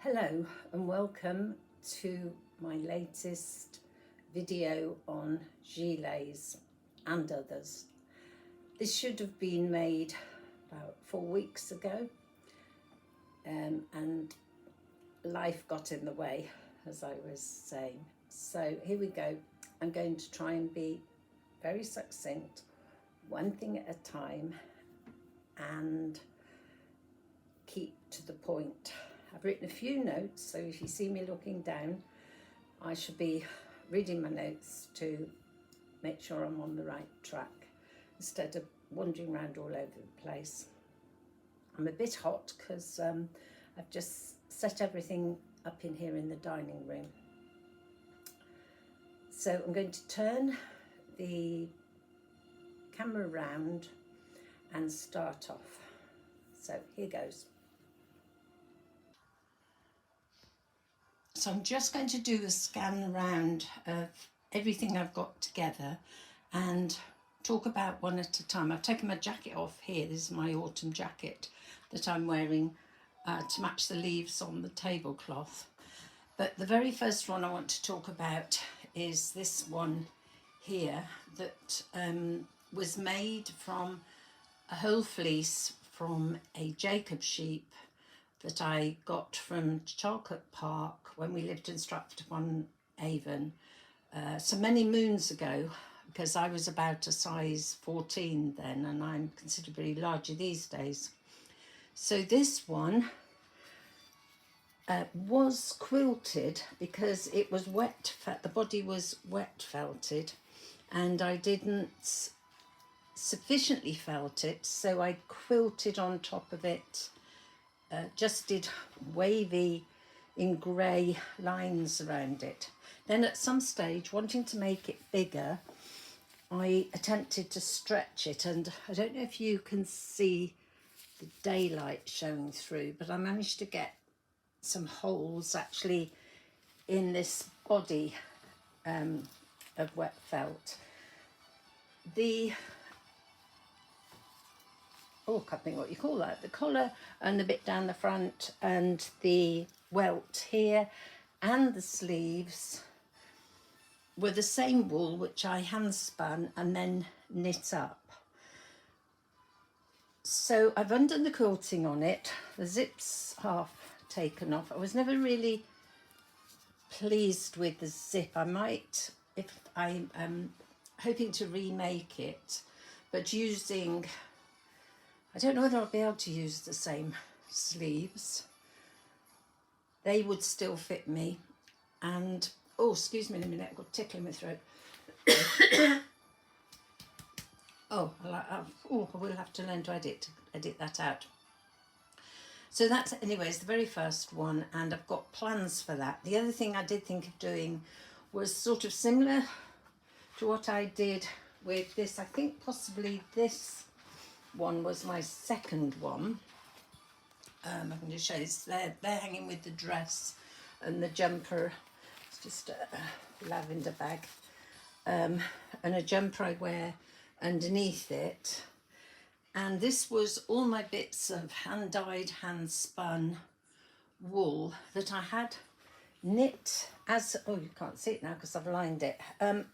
Hello and welcome to my latest video on gilets and others. This should have been made about 4 weeks ago and life got in the way, as I was saying. So here we go. I'm going to try and be very succinct, one thing at a time, and keep to the point. I've written a few notes, so if you see me looking down, I should be reading my notes to make sure I'm on the right track instead of wandering around all over the place. I'm a bit hot because I've just set everything up in here in the dining room. So I'm going to turn the camera around and start off. So here goes. So I'm just going to do a scan around of everything I've got together and talk about one at a time. I've taken my jacket off here. This is my autumn jacket that I'm wearing to match the leaves on the tablecloth. But the very first one I want to talk about is this one here that was made from a whole fleece from a Jacob sheep that I got from Charcote Park when we lived in Stratford-upon-Avon so many moons ago, because I was about a size 14 then and I'm considerably larger these days. So this one was quilted because it was wet, the body was wet felted and I didn't sufficiently felt it, so I quilted on top of it. Just did wavy in grey lines around it. Then at some stage, wanting to make it bigger, I attempted to stretch it, and I don't know if you can see the daylight showing through, but I managed to get some holes actually in this body of wet felt. I can't think what you call that, the collar and the bit down the front and the welt here and the sleeves were the same wool which I hand spun and then knit up. So I've undone the quilting on it, the zip's half taken off. I was never really pleased with the zip. I might, if I'm hoping to remake it, but using, I don't know whether I'll be able to use the same sleeves. They would still fit me. And, oh, excuse me in a minute, I've got a tickle in my throat. I will have to learn to edit that out. So that's, anyways, the very first one, and I've got plans for that. The other thing I did think of doing was sort of similar to what I did with this. I think possibly this one was my second one. I'm going to show you. They're hanging with the dress and the jumper. It's just a lavender bag and a jumper I wear underneath it. And this was all my bits of hand-dyed, hand-spun wool that I had knit as, oh, you can't see it now because I've lined it.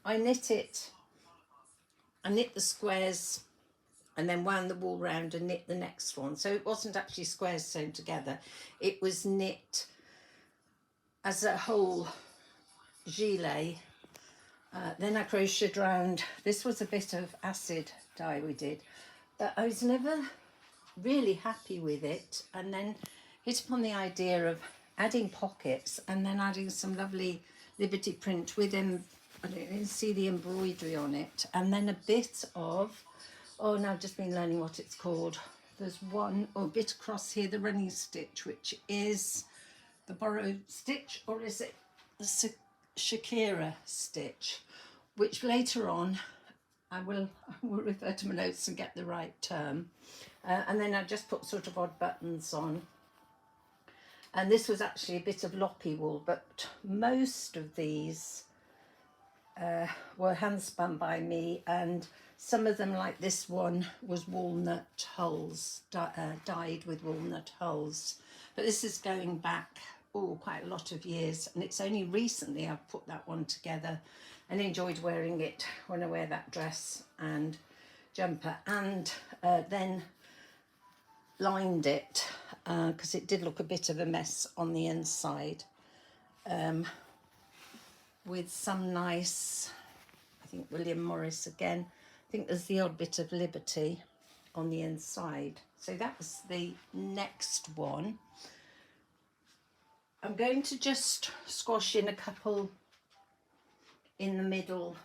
I knit the squares and then wound the wool round and knit the next one. So it wasn't actually squares sewn together. It was knit as a whole gilet. Then I crocheted round. This was a bit of acid dye we did, but I was never really happy with it, and then hit upon the idea of adding pockets and then adding some lovely Liberty print with them. I don't even see the embroidery on it, and then a bit of, oh, now I've just been learning what it's called. There's one, a bit across here, the running stitch, which is the borrowed stitch, or is it the Shakira stitch, which later on I will refer to my notes and get the right term. And then I just put sort of odd buttons on. And this was actually a bit of loppy wool, but most of these were hand spun by me, and some of them, like this one, was walnut hulls, dyed with walnut hulls. But this is going back quite a lot of years, and it's only recently I've put that one together and enjoyed wearing it when I wear that dress and jumper, and then lined it because it did look a bit of a mess on the inside, with some nice, I think William Morris again. I think there's the odd bit of Liberty on the inside. So that was the next one. I'm going to just squash in a couple in the middle.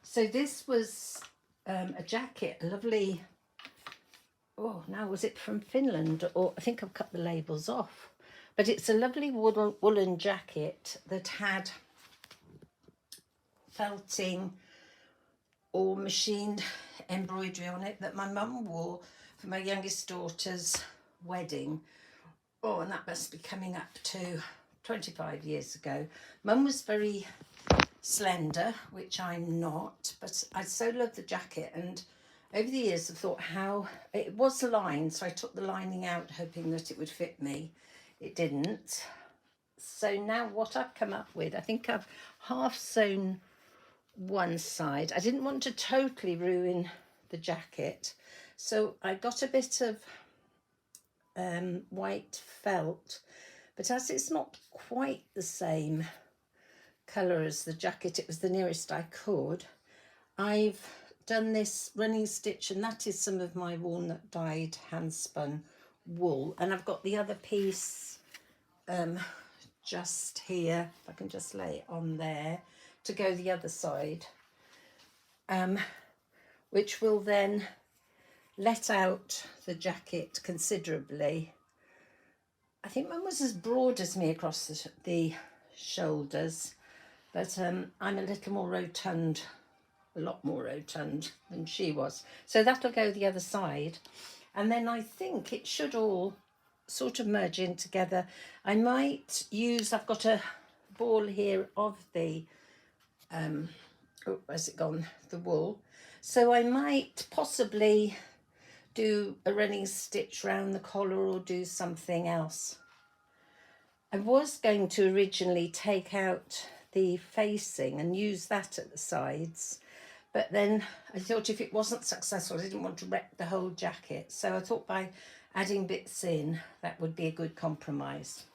So this was a jacket, a lovely, oh, now was it from Finland? Or I think I've cut the labels off. But it's a lovely woolen jacket that had felting or machined embroidery on it that my mum wore for my youngest daughter's wedding. Oh, and that must be coming up to 25 years ago. Mum was very slender, which I'm not, but I so loved the jacket, and over the years I've thought how it was lined, so I took the lining out hoping that it would fit me. It didn't. So now what I've come up with, I think I've half sewn one side. I didn't want to totally ruin the jacket, so I got a bit of white felt, but as it's not quite the same colour as the jacket, it was the nearest I could, I've done this running stitch, and that is some of my walnut dyed hand spun wool, and I've got the other piece just here, if I can just lay it on there to go the other side, which will then let out the jacket considerably. I think Mum was as broad as me across the shoulders, but I'm a little more rotund, a lot more rotund than she was. So that'll go the other side. And then I think it should all sort of merge in together. I might use, I've got a ball here of the, oh, where's it gone? The wool. So I might possibly do a running stitch round the collar or do something else. I was going to originally take out the facing and use that at the sides, but then I thought if it wasn't successful, I didn't want to wreck the whole jacket. So I thought by adding bits in, that would be a good compromise.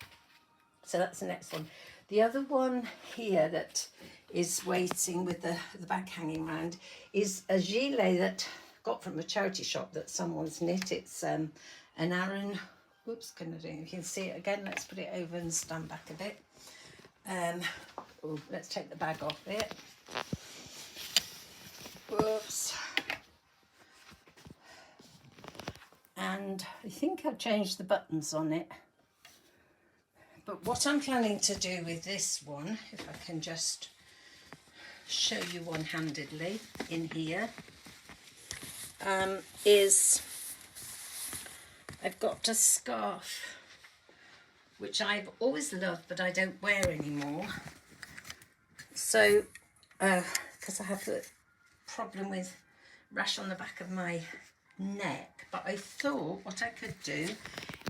So that's the next one. The other one here that is waiting with the bag hanging round is a gilet that I got from a charity shop that someone's knit. It's an Aran, whoops, can I do, you can see it again. Let's put it over and stand back a bit. Oh, let's take the bag off it. Whoops. And I think I've changed the buttons on it. But what I'm planning to do with this one, if I can just show you one-handedly in here, is I've got a scarf which I've always loved but I don't wear anymore. So, because I have the problem with rash on the back of my neck, but I thought what I could do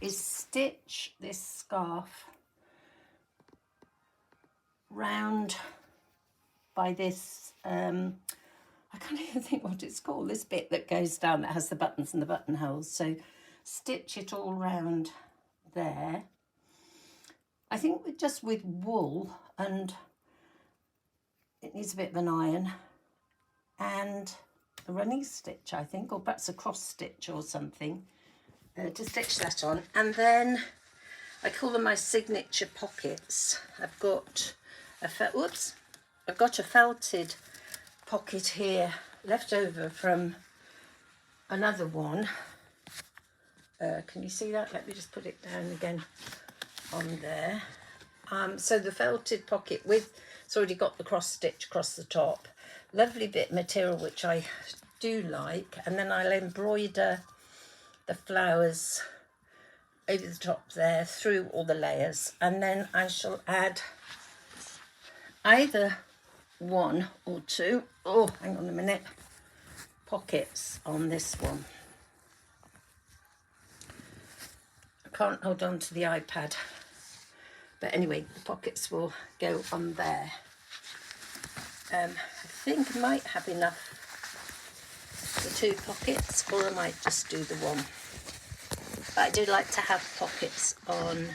is stitch this scarf round by this, I can't even think what it's called, this bit that goes down that has the buttons and the buttonholes. So stitch it all round there. I think just with wool, and it needs a bit of an iron and a running stitch, I think, or perhaps a cross stitch or something to stitch that on. And then I call them my signature pockets. I've got a felted pocket here left over from another one. Can you see that? Let me just put it down again on there. So the felted pocket it's already got the cross stitch across the top. Lovely bit of material which I do like, and then I'll embroider the flowers over the top there through all the layers, and then I shall add either one or two, oh hang on a minute, pockets on this one. I can't hold on to the iPad But anyway, the pockets will go on there. I think I might have enough for 2 pockets, or I might just do the one. But I do like to have pockets on,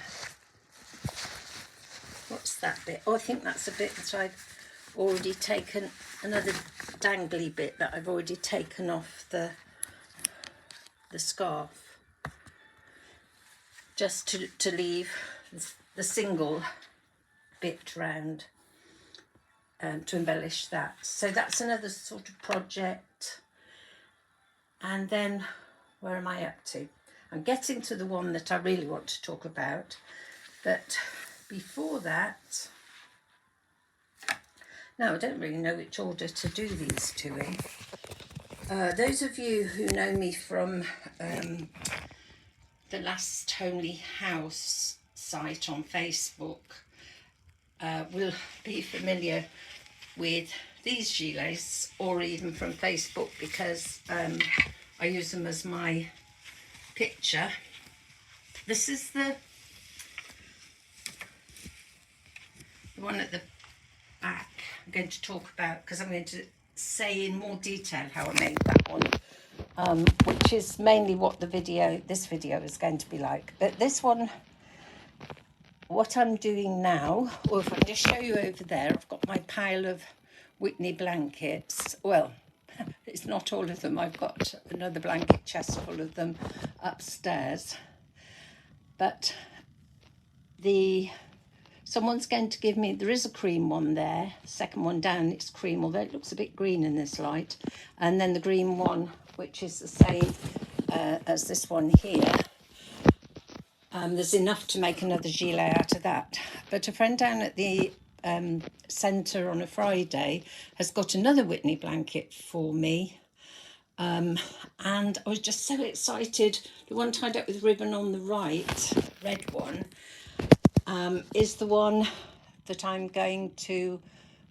what's that bit? Oh, I think that's a bit that I've already taken, another dangly bit that I've already taken off the scarf, just to leave the single bit round to embellish that. So that's another sort of project. And then where am I up to? I'm getting to the one that I really want to talk about, but before that, now I don't really know which order to do these two in. Those of you who know me from the Last Homely House site on Facebook will be familiar with these gilets, or even from Facebook, because I use them as my picture. This is the one at the back I'm going to talk about, because I'm going to say in more detail how I made that one, which is mainly what this video is going to be like. But this one, what I'm doing now, or if I can just show you over there, I've got my pile of Whitney blankets. Well, it's not all of them. I've got another blanket chest full of them upstairs. But someone's going to give me, there is a cream one there, second one down, it's cream, although it looks a bit green in this light. And then the green one, which is the same as this one here. There's enough to make another gilet out of that. But a friend down at the centre on a Friday has got another Whitney blanket for me. And I was just so excited. The one tied up with ribbon on the right, red one, is the one that I'm going to,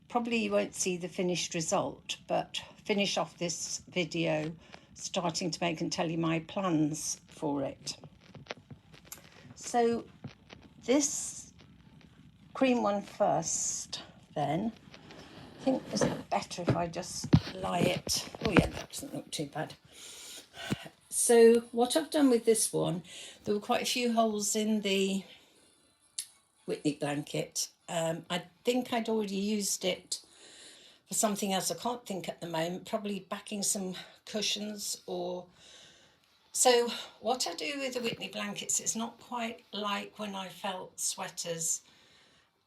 probably you won't see the finished result, but finish off this video starting to make and tell you my plans for it. So this cream one first, then. I think it's better if I just lie it. Oh yeah, that doesn't look too bad. So what I've done with this one, there were quite a few holes in the Whitney blanket. I think I'd already used it for something else. I can't think at the moment, probably backing some cushions or... So what I do with the Whitney blankets, it's not quite like when I felt sweaters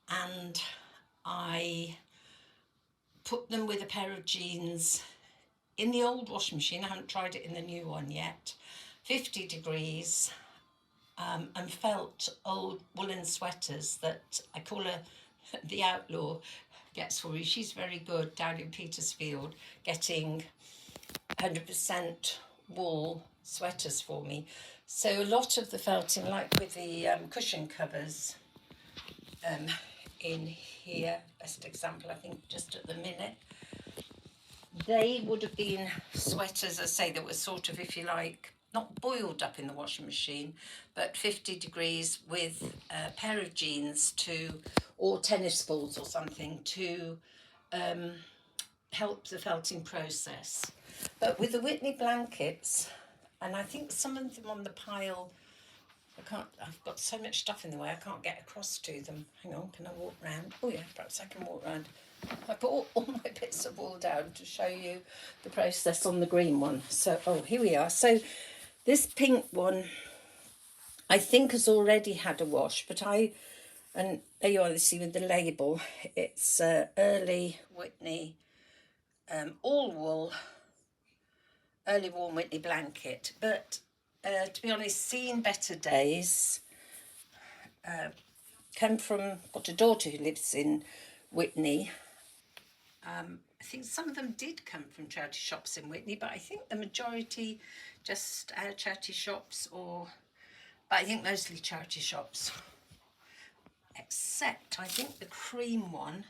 and I put them with a pair of jeans in the old washing machine. I haven't tried it in the new one yet. 50 degrees, and felt old woolen sweaters that I call her the outlaw gets for you. She's very good down in Petersfield getting 100% wool sweaters for me. So a lot of the felting, like with the cushion covers in here, best example I think just at the minute, they would have been sweaters, I say, that were sort of, if you like, not boiled up in the washing machine, but 50 degrees with a pair of jeans or tennis balls or something to help the felting process. But with the Whitney blankets, and I think some of them on the pile, I've got so much stuff in the way, I can't get across to them. Hang on, can I walk round? Oh yeah, perhaps I can walk round. I put all my bits of wool down to show you the process on the green one. So, oh, here we are. So this pink one, I think has already had a wash, but and there you are, see with the label, it's early Whitney, all wool, early warm Whitney blanket. But to be honest, seen better days. Got a daughter who lives in Whitney. I think some of them did come from charity shops in Whitney, but I think the majority just charity shops, but I think mostly charity shops. Except I think the cream one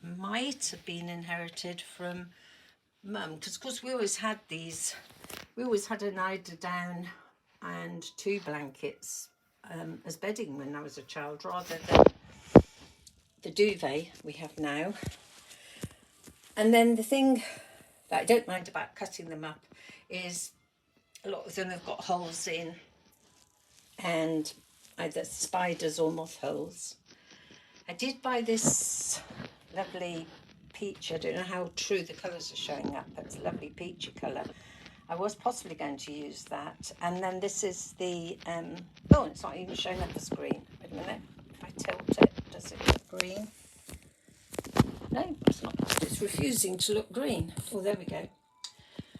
might have been inherited from Mum, because of course we always had these. We always had an eider down and 2 blankets as bedding when I was a child, rather than the duvet we have now. And then the thing that I don't mind about cutting them up is a lot of them have got holes in, and either spiders or moth holes. I did buy this lovely peach. I don't know how true the colours are showing up, but it's a lovely peachy colour. I was possibly going to use that. And then this is the, oh, it's not even showing up as green. Wait a minute, if I tilt it, does it look green? No, it's not. It's refusing to look green. Oh, there we go.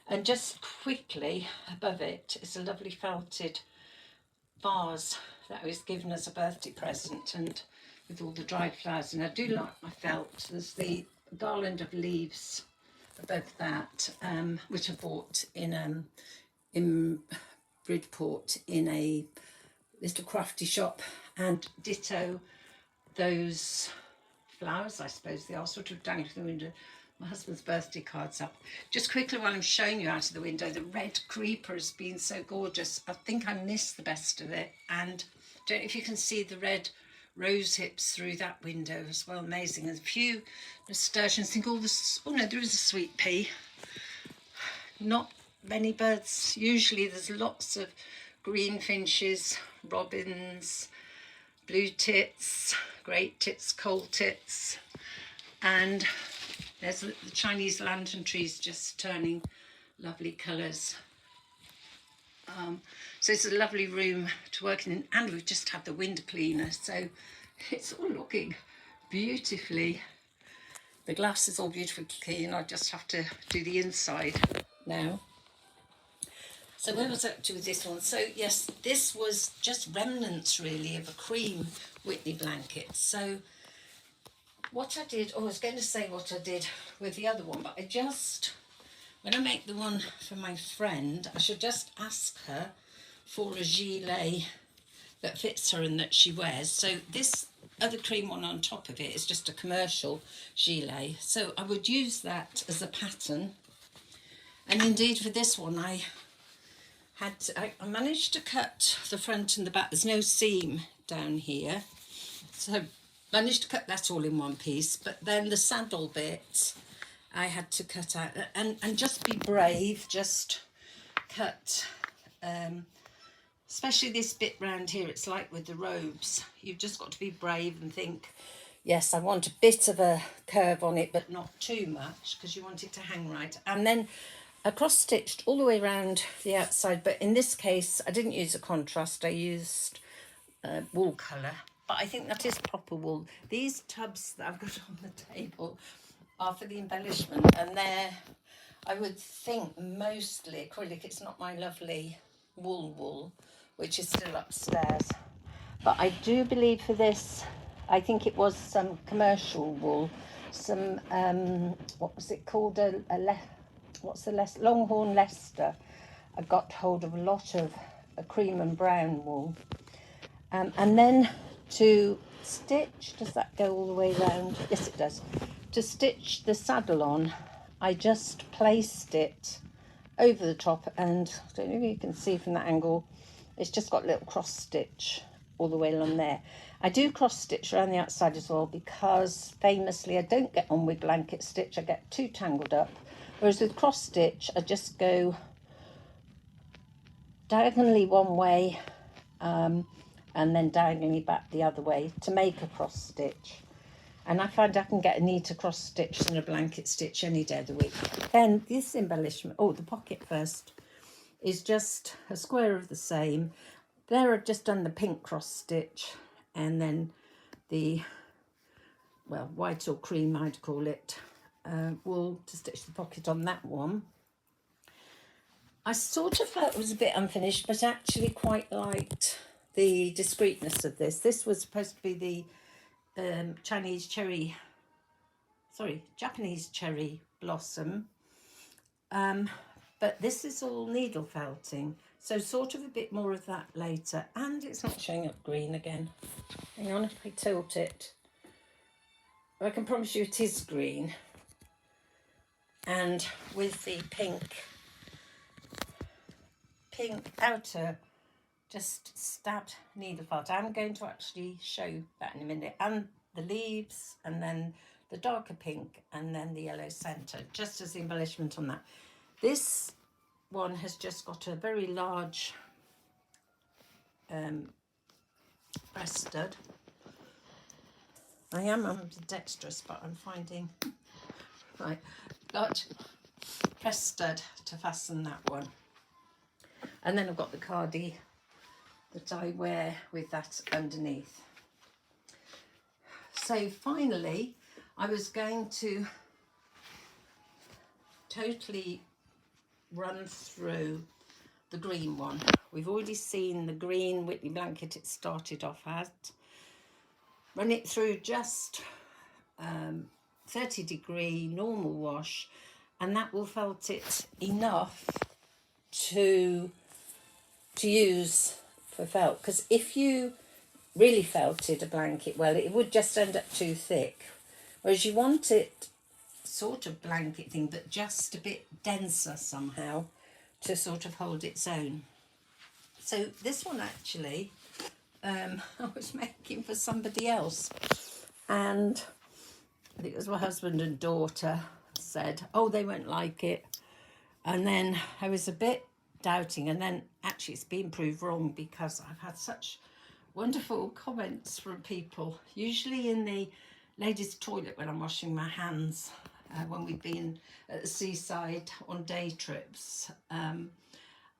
And just quickly above it is a lovely felted vase that was given as a birthday present, and with all the dried flowers. And I do like my felt. There's the garland of leaves above that, which I bought in Bridport in a little crafty shop, and ditto those flowers, I suppose they are, sort of dangling from the window. My husband's birthday cards up. Just quickly, while I'm showing you out of the window, the red creeper has been so gorgeous. I think I missed the best of it, and I don't know if you can see the red rose hips through that window as well. Amazing. There's a few nasturtiums. Think all this. Oh no, there is a sweet pea. Not many birds. Usually there's lots of greenfinches, robins, blue tits, great tits, coal tits, and there's the Chinese lantern trees just turning lovely colours. So it's a lovely room to work in, and we've just had the window cleaner, so it's all looking beautifully. The glass is all beautifully clean. I just have to do the inside now. So where was I up to with this one? So yes, this was just remnants really of a cream Whitney blanket. So what I did, I was going to say what I did with the other one, but I just, when I make the one for my friend, I should just ask her for a gilet that fits her and that she wears. So this other cream one on top of it is just a commercial gilet. So I would use that as a pattern. And indeed for this one, I managed to cut the front and the back. There's no seam down here. So managed to cut that all in one piece, but then the saddle bit I had to cut out, and just be brave, just cut, especially this bit round here. It's like with the robes, you've just got to be brave and think, yes, I want a bit of a curve on it, but not too much, because you want it to hang right. And then I cross stitched all the way around the outside, but in this case I didn't use a contrast, I used wool colour. But I think that is proper wool. These tubs that I've got on the table are for the embellishment, and they're, I would think, mostly acrylic. It's not my lovely wool, which is still upstairs. But I do believe for this, I think it was some commercial wool, some, what was it called, Longhorn Leicester. I got hold of a lot of a cream and brown wool. And then to stitch, does that go all the way around? Yes, it does. To stitch the saddle on, I just placed it over the top, and I don't know if you can see from that angle, it's just got a little cross stitch all the way along there. I do cross stitch around the outside as well, because famously I don't get on with blanket stitch, I get too tangled up. Whereas with cross stitch, I just go diagonally one way, and then diagonally back the other way to make a cross stitch. And I find I can get a neater cross stitch than a blanket stitch any day of the week. Then this embellishment, oh, the pocket first, is just a square of the same. There I've just done the pink cross stitch, and then the, well, white or cream I'd call it, wool to stitch the pocket on that one. I sort of felt it was a bit unfinished, but actually quite liked the discreetness of this. This was supposed to be the Japanese cherry blossom, but this is all needle felting, so sort of a bit more of that later. And it's not showing up green again. Hang on, if I tilt it, I can promise you it is green, and with the pink outer just stabbed needle felt. I'm going to actually show that in a minute, and the leaves, and then the darker pink, and then the yellow centre, just as the embellishment on that. This one has just got a very large breast stud. I am ambidextrous, but I'm finding, right, got press stud to fasten that one. And then I've got the cardi that I wear with that underneath. So finally, I was going to totally run through the green one. We've already seen the green Whitney blanket it started off at. Run it through just 30-degree normal wash, and that will felt it enough to use for felt, because if you really felted a blanket well, it would just end up too thick, whereas you want it sort of blanket thing but just a bit denser somehow to sort of hold its own. So this one actually I was making for somebody else, and I think it was my husband and daughter said, oh, they won't like it, and then I was a bit doubting, and then actually it's been proved wrong, because I've had such wonderful comments from people, usually in the ladies' toilet when I'm washing my hands, when we've been at the seaside on day trips.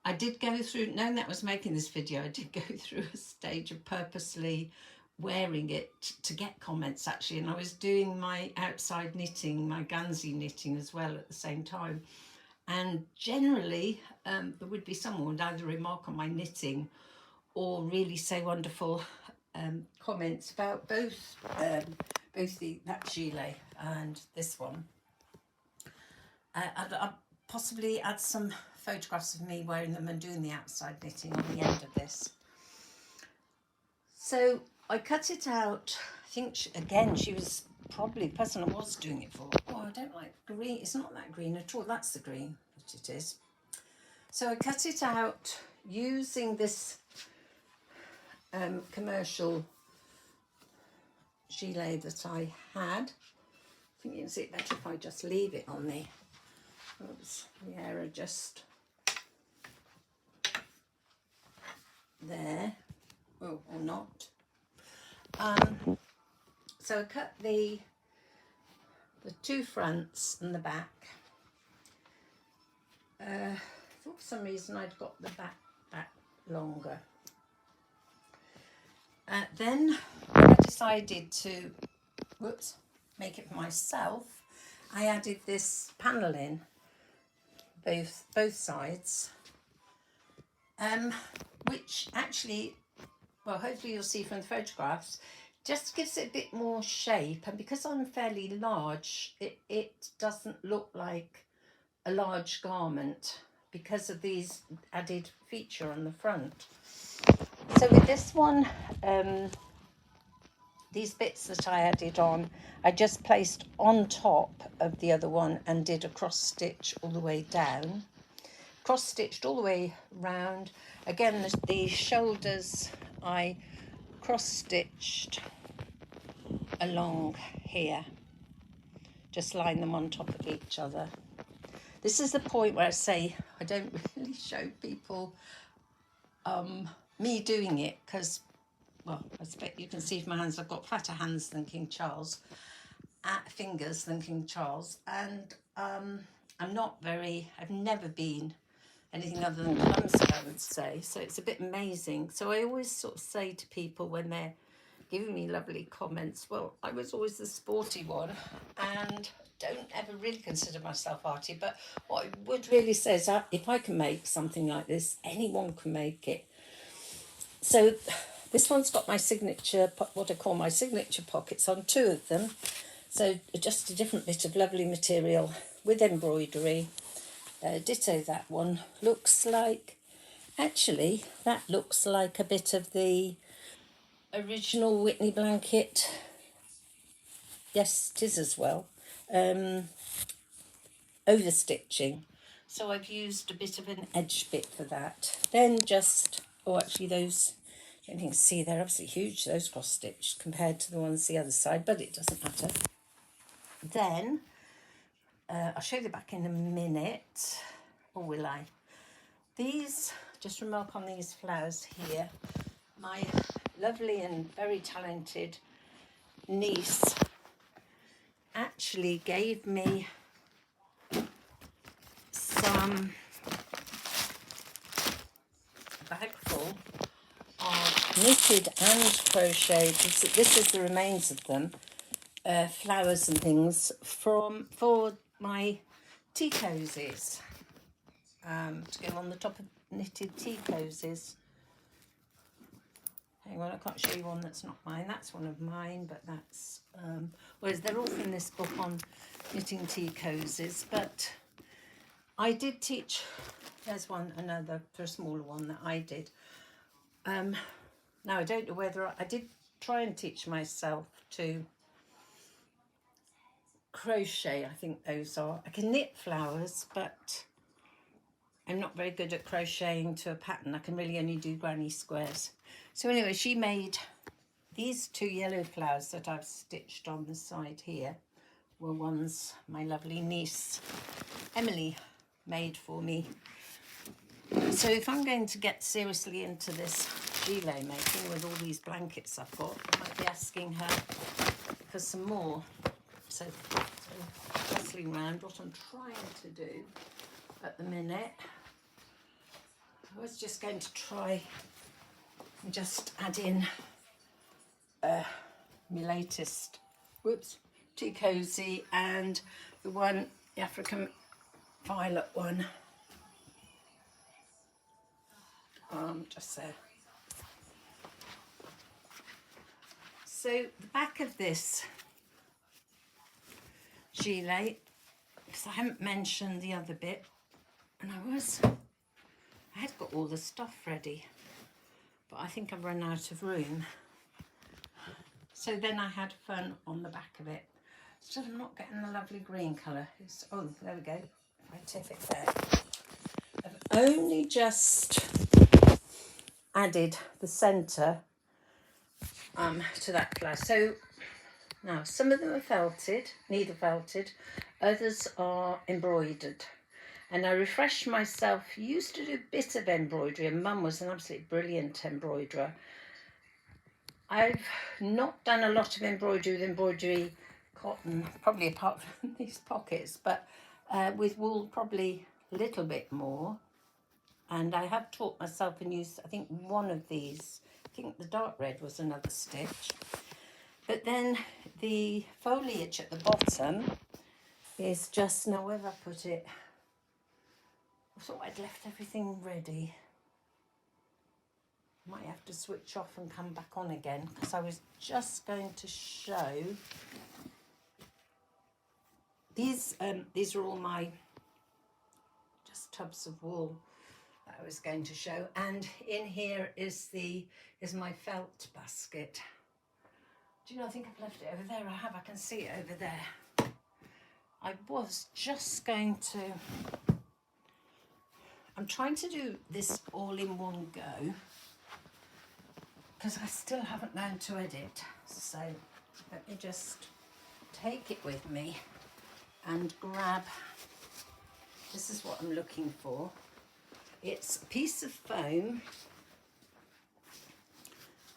I did go through, knowing that I was making this video, I did go through a stage of purposely wearing it to get comments actually, and I was doing my outside knitting, my Guernsey knitting as well at the same time. And generally, there would be someone who would either remark on my knitting or really say wonderful comments about both that gilet and this one. I'd possibly add some photographs of me wearing them and doing the outside knitting on the end of this. So I cut it out. I think, she was probably the person I was doing it for. Oh, I don't like green. It's not that green at all. That's the green that it is. So I cut it out using this commercial gilet that I had. I think you can see it better if I just leave it on the, oops, the error just there, oh, or not. So I cut the two fronts and the back. For some reason I'd got the back longer. Then when I decided to, make it for myself, I added this panelling both sides, which actually, well, hopefully you'll see from the photographs, just gives it a bit more shape. And because I'm fairly large, it doesn't look like a large garment because of these added feature on the front. So with this one, these bits that I added on, I just placed on top of the other one and did a cross stitch all the way down. Cross stitched all the way round. Again, the shoulders I cross stitched along here. Just line them on top of each other. This is the point where I say I don't really show people me doing it, because, well, I expect you can see from my hands I've got fatter hands than King Charles, fingers than King Charles, and I've never been anything other than clumsy, I would say, so it's a bit amazing. So I always sort of say to people when they're giving me lovely comments, well, I was always the sporty one and don't ever really consider myself arty, but what I would really say is that if I can make something like this, anyone can make it. So this one's got my signature, what I call my signature pockets on two of them. So just a different bit of lovely material with embroidery. Ditto that one. Looks like, actually, that looks like a bit of the original Whitney blanket. Yes, it is as well. Overstitching. So I've used a bit of an edge bit for that. Then just Oh, actually those, I don't think you can see, they're absolutely huge, those cross-stitched, compared to the ones the other side, but it doesn't matter. Then, I'll show you the back in a minute, or will I? These, just remark on these flowers here, my lovely and very talented niece actually gave me some bag full of knitted and crocheted, this is the remains of them, flowers and things for my tea cozies, to go on the top of knitted tea cozies. Hang on, I can't show you one that's not mine. That's one of mine, but that's whereas they're all from this book on knitting tea cozies. But I did teach. There's another for a smaller one that I did. Now I don't know whether I did try and teach myself to crochet. I think those are. I can knit flowers, but I'm not very good at crocheting to a pattern. I can really only do granny squares. So anyway, she made these 2 yellow flowers that I've stitched on the side here. Were ones my lovely niece Emily made for me. So if I'm going to get seriously into this gilet making with all these blankets I've got, I might be asking her for some more. So hustling around, what I'm trying to do at the minute, I was just going to try and just add in my latest tea cozy and the African violet one, just there. So the back of this gilet, because I haven't mentioned the other bit, and I had got all the stuff ready, but I think I've run out of room. So then I had fun on the back of it. Still I'm not getting the lovely green colour. Oh, there we go. If I tip it there. I've only just added the centre to that colour. So now some of them are felted, needle felted, others are embroidered. And I refreshed myself, used to do a bit of embroidery, and Mum was an absolutely brilliant embroiderer. I've not done a lot of embroidery with embroidery cotton, probably apart from these pockets, but with wool probably a little bit more. And I have taught myself and used, I think, one of these. I think the dark red was another stitch. But then the foliage at the bottom is just, now where have I put it? I thought I'd left everything ready. Might have to switch off and come back on again, because I was just going to show these are all my just tubs of wool that I was going to show, and in here is my felt basket. Do you know, I think I've left it over there. I have, I can see it over there. I was just going to, I'm trying to do this all in one go, because I still haven't learned to edit. So let me just take it with me and grab, this is what I'm looking for. It's a piece of foam.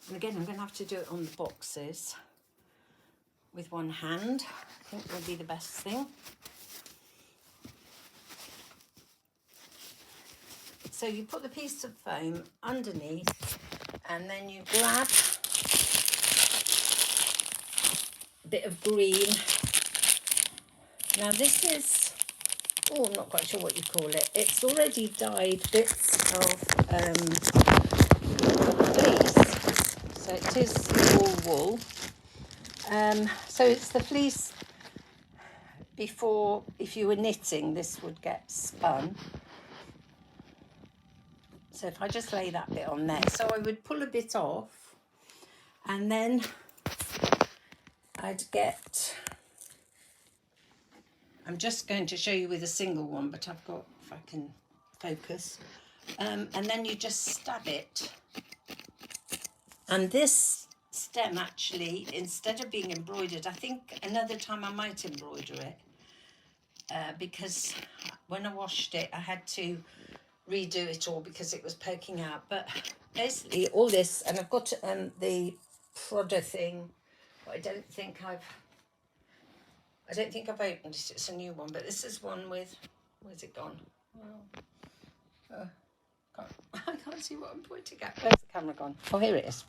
And again, I'm going to have to do it on the boxes with one hand. I think will be the best thing. So you put the piece of foam underneath, and then you grab a bit of green. Now this is, oh, I'm not quite sure what you call it. It's already dyed bits of fleece. So it is all wool. So it's the fleece before, if you were knitting, this would get spun. So if I just lay that bit on there, so I would pull a bit off, and then I'd get, I'm just going to show you with a single one, but I've got, if I can focus, and then you just stab it. And this stem actually, instead of being embroidered, I think another time I might embroider it, because when I washed it I had to redo it all because it was poking out. But basically all this, and I've got the prodder thing, but I don't think I've opened it. It's a new one, but this is one with, where's it gone? Well, I can't see what I'm pointing at. Where's the camera gone? Oh, here it is.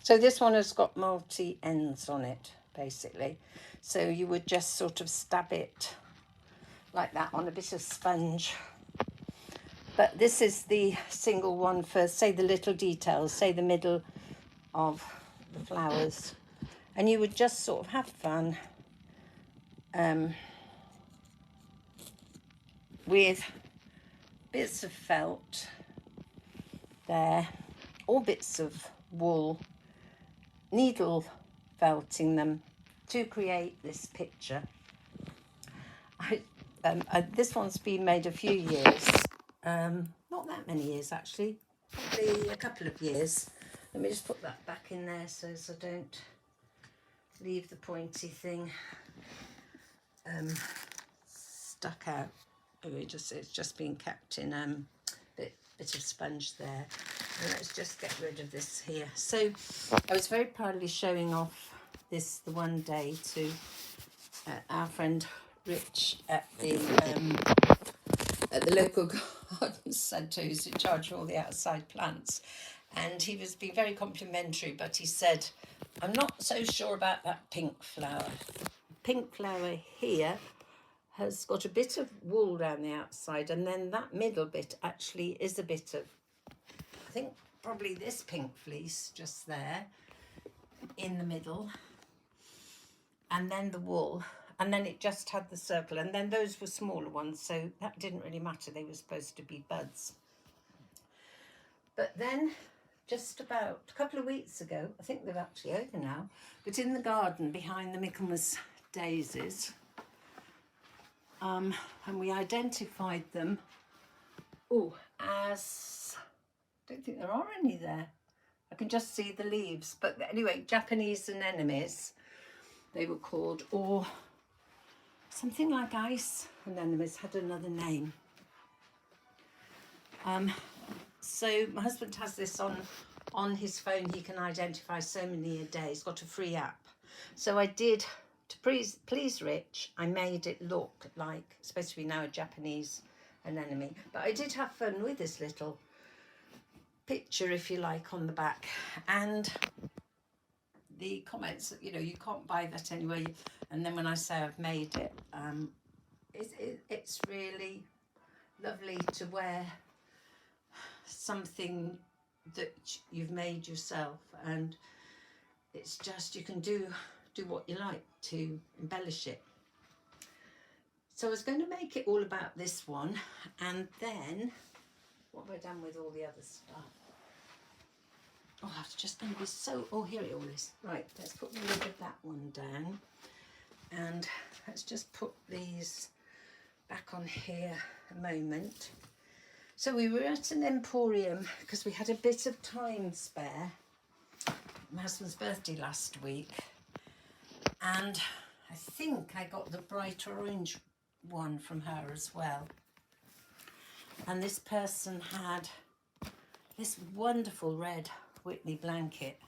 So this one has got multi ends on it, basically. So you would just sort of stab it like that on a bit of sponge. But this is the single one for, say, the little details, say the middle of the flowers. And you would just sort of have fun with bits of felt there, or bits of wool, needle felting them to create this picture. This one's been made a few years, not that many years actually, probably a couple of years. Let me just put that back in there so as I don't leave the pointy thing stuck out. It's just been kept in bit of sponge there. And let's just get rid of this here. So I was very proudly showing off this the one day to our friend Rich at the local garden centre, who's in charge of all the outside plants. And he was being very complimentary, but he said, I'm not so sure about that pink flower. The pink flower here has got a bit of wool around the outside, and then that middle bit actually is a bit of, I think probably this pink fleece just there in the middle, and then the wool, and then it just had the circle, and then those were smaller ones, so that didn't really matter. They were supposed to be buds. But then just about a couple of weeks ago, I think they're actually over now, but in the garden behind the Michaelmas daisies, and we identified them as, I don't think there are any there. I can just see the leaves. But anyway, Japanese anemones, they were called, or something like ice anemones, had another name. So my husband has this on his phone. He can identify so many a day. He's got a free app. So I did, to please Rich, I made it look like, it's supposed to be now a Japanese anemone, but I did have fun with this little picture, if you like, on the back. And the comments, you know, you can't buy that anyway. And then when I say I've made it, it's really lovely to wear something that you've made yourself, and it's just, you can do what you like to embellish it. So I was going to make it all about this one, and then what have I done with all the other stuff? Oh, it's just going to be so, oh, here it all is. Right, let's put the lid of that one down, and let's just put these back on here a moment. So we were at an emporium because we had a bit of time spare. My husband's birthday last week, and I think I got the bright orange one from her as well. And this person had this wonderful red Whitney blanket.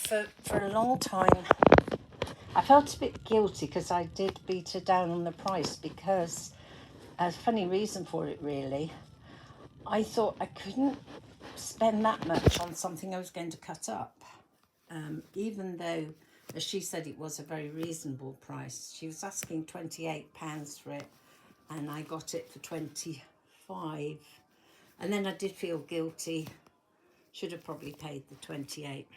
For a long time, I felt a bit guilty because I did beat her down on the price, because a funny reason for it really. I thought I couldn't spend that much on something I was going to cut up, even though, as she said, it was a very reasonable price. She was asking £28 for it, and I got it for 25. And then I did feel guilty. Should have probably paid the 28.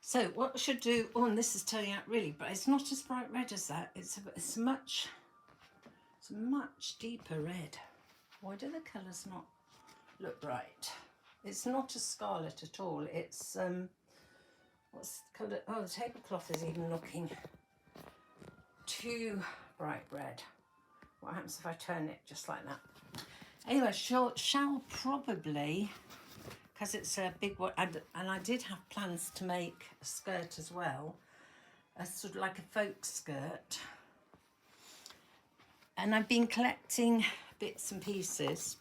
So what I should do, oh, and this is turning out really bright. It's not as bright red as that. It's a much deeper red. Why do the colours not look right? It's not a scarlet at all. It's, what's the colour? Oh, the tablecloth is even looking too bright red. What happens if I turn it just like that? Anyway, shall probably, because it's a big one, and I did have plans to make a skirt as well, a sort of like a folk skirt. And I've been collecting bits and pieces,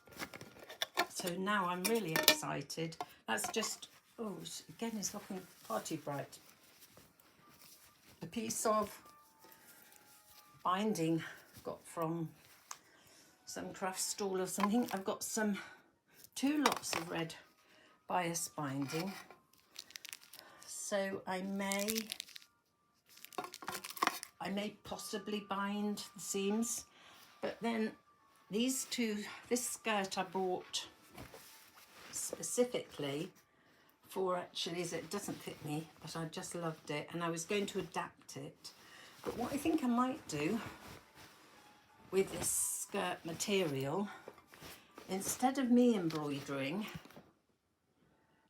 so now I'm really excited. That's just, oh, again, it's looking far too bright. A piece of binding got from some craft stall or something. I've got two lots of red bias binding, so I may possibly bind the seams. But then this skirt I bought specifically for, actually, it doesn't fit me, but I just loved it and I was going to adapt it. But what I think I might do with this skirt material, instead of me embroidering,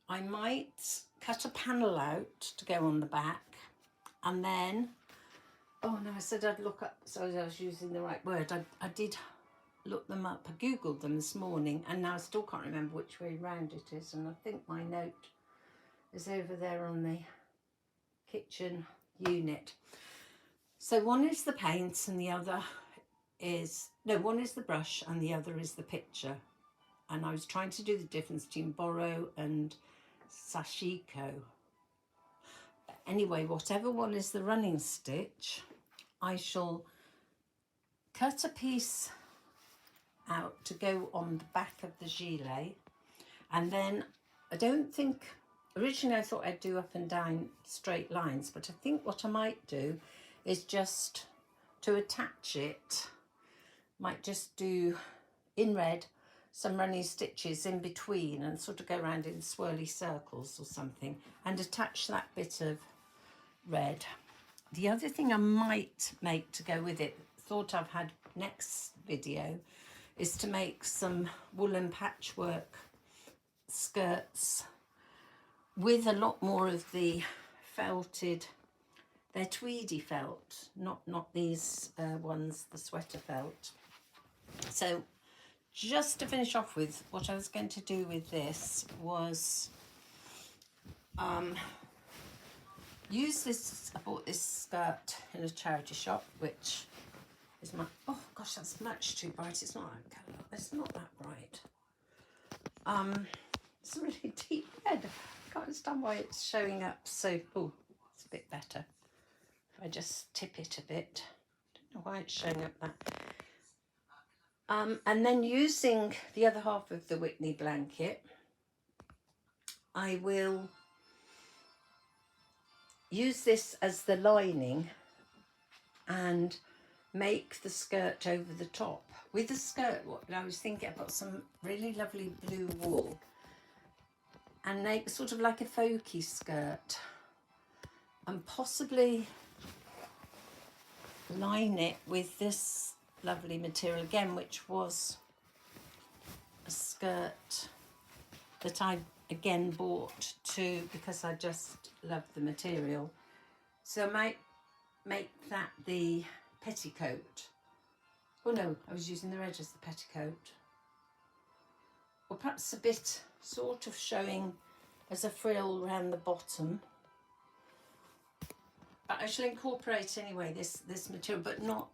I might cut a panel out to go on the back, and then, oh no, I said I'd look up, so I was using the right word. I did look them up. I googled them this morning, and now I still can't remember which way round it is, and I think my note is over there on the kitchen unit. So one is the paints and the other is, no, one is the brush and the other is the picture. And I was trying to do the difference between borrow and sashiko. But anyway, whatever one is the running stitch, I shall cut a piece out to go on the back of the gilet. And then I don't think, originally I thought I'd do up and down straight lines, but I think what I might do is just to attach it, might just do in red some running stitches in between and sort of go around in swirly circles or something and attach that bit of red. The other thing I might make to go with it, thought I've had next video, is to make some woolen patchwork skirts with a lot more of the felted, they're tweedy felt, not these ones, the sweater felt. So just to finish off with, what I was going to do with this was use this. I bought this skirt in a charity shop, which is my, oh gosh, that's much too bright. It's not that colour. It's not that bright. It's a really deep red. I can't understand why it's showing up so, oh, it's a bit better. If I just tip it a bit. Don't know why it's showing up that. And then using the other half of the Whitney blanket, I will use this as the lining and make the skirt over the top. With the skirt, what I was thinking, I've got some really lovely blue wool and make sort of like a folky skirt and possibly line it with this lovely material again, which was a skirt that I again bought because I just love the material. So I might make that the petticoat. Oh no, I was using the red as the petticoat. Or perhaps a bit sort of showing as a frill around the bottom. But I shall incorporate anyway this material, but not,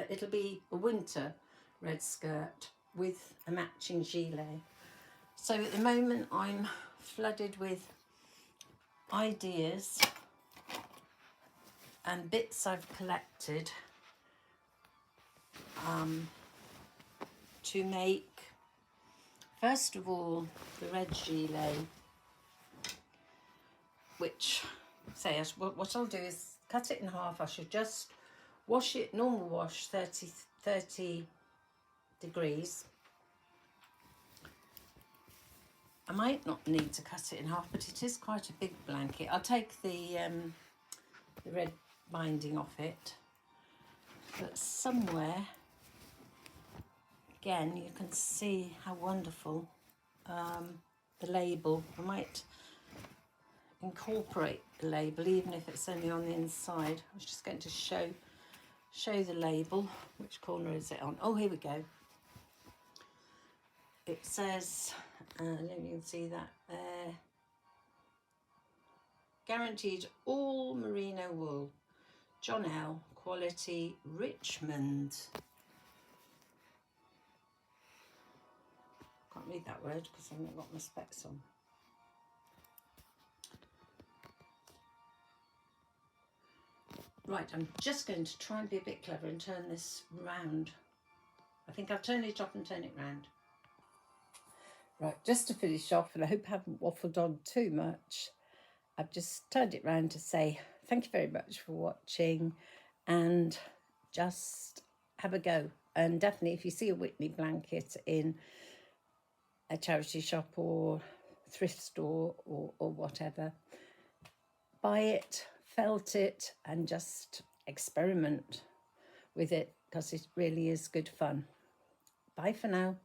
it'll be a winter red skirt with a matching gilet. So at the moment I'm flooded with ideas and bits I've collected to make, first of all, the red gilet, which, say, what I'll do is cut it in half. I should just wash it, normal wash, 30 degrees. I might not need to cut it in half, but it is quite a big blanket. I'll take the red binding off it, but somewhere, again, you can see how wonderful the label. I might incorporate the label, even if it's only on the inside. I was just going to show the label. Which corner is it on? Oh, here we go. It says, I don't know if you can see that there, guaranteed all merino wool, John L, quality Richmond. Can't read that word because I've not got my specs on. Right, I'm just going to try and be a bit clever and turn this round. I think I'll turn it up and turn it round. Right, just to finish off, and I hope I haven't waffled on too much, I've just turned it round to say thank you very much for watching, and just have a go. And definitely if you see a Whitney blanket in a charity shop or thrift store or whatever, buy it, felt it, and just experiment with it because it really is good fun. Bye for now.